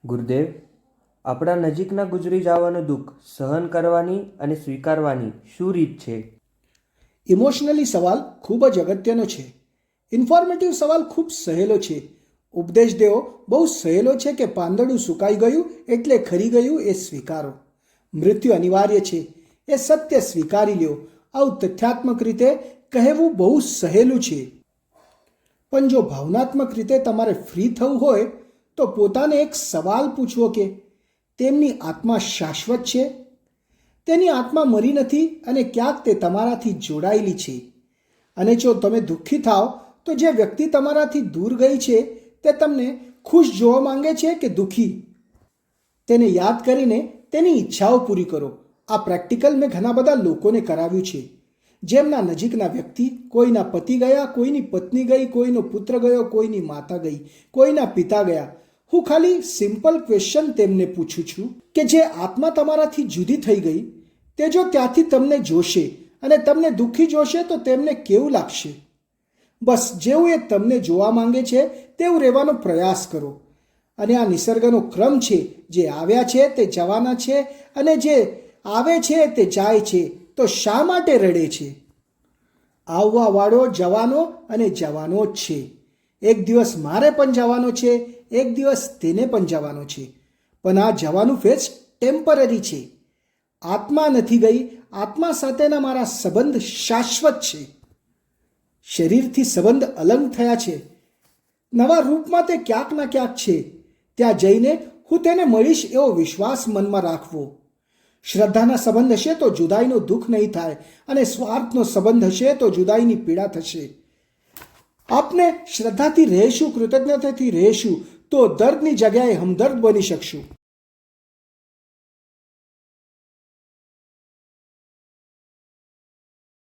ગુરુદેવ, આપણા નજીકના ગુજરી જવાનું દુઃખ સહન કરવાની અને સ્વીકારવાની શું રીત છે? ઇમોશનલી સવાલ ખૂબ જ અગત્યનો છે. ઇન્ફોર્મેટિવ સવાલ ખૂબ સહેલો છે. ઉપદેશ દેવો બહુ સહેલો છે કે પાંદડું સુકાઈ ગયું એટલે ખરી ગયું એ સ્વીકારો. મૃત્યુ અનિવાર્ય છે એ સત્ય સ્વીકારી લ્યો. આવું તથ્યાત્મક રીતે કહેવું બહુ સહેલું છે. પણ જો ભાવનાત્મક રીતે તમારે ફ્રી થવું હોય તો પોતાને એક સવાલ પૂછવો કે તેમની આત્મા શાશ્વત છે? તેની આત્મા મરી નથી અને ક્યાંક તે તમારાથી જોડાયેલી છે. અને જો તમે દુઃખી થાઓ તો જે વ્યક્તિ તમારાથી દૂર ગઈ છે તે તમને ખુશ જોવા માંગે છે કે દુઃખી? તેને યાદ કરીને તેની ઈચ્છાઓ પૂરી કરો. આ પ્રેક્ટિકલ મેં ઘણા બધા લોકોને કરાવ્યું છે. જેમના નજીકના વ્યક્તિ, કોઈના પતિ ગયા, કોઈની પત્ની ગઈ, કોઈનો પુત્ર ગયો, કોઈની માતા ગઈ, કોઈના પિતા ગયા. હું ખાલી સિમ્પલ ક્વેશ્ચન તેમને પૂછું છું કે જે આત્મા તમારાથી જુદી થઈ ગઈ તે જો ત્યાંથી તમને જોશે અને તમને દુઃખી જોશે તો તેમને કેવું લાગશે? બસ જેવું એ તમને જોવા માંગે છે તેવું રહેવાનો પ્રયાસ કરો. અને આ નિસર્ગનો ક્રમ છે. જે આવ્યા છે તે જવાના છે અને જે આવે છે તે જાય છે. તો શા માટે રડે છે? આવવાવાળો જવાનો અને જવાનો જ છે. એક દિવસ મારે પણ જવાનો છે, એક દિવસ તેને પણ જવાનો છે. પણ આ જવાનું ફેઝ ટેમ્પરરી છે. આત્મા નથી ગઈ. આત્મા સાથેના મારા સંબંધ શાશ્વત છે. શરીરથી સંબંધ અલગ થયા છે. નવા રૂપમાં તે ક્યાંક ના ક્યાંક છે. ત્યાં જઈને હું તેને મળીશ એવો વિશ્વાસ મનમાં રાખવો. શ્રદ્ધાના સંબંધ હશે તો જુદાઈનો દુઃખ નહીં થાય અને સ્વાર્થનો સંબંધ હશે તો જુદાઈની પીડા થશે. આપને શ્રદ્ધાથી રહેશું, કૃતજ્ઞતાથી રહેશું તો દર્દની જગ્યાએ હમદર્દ બની શકશું.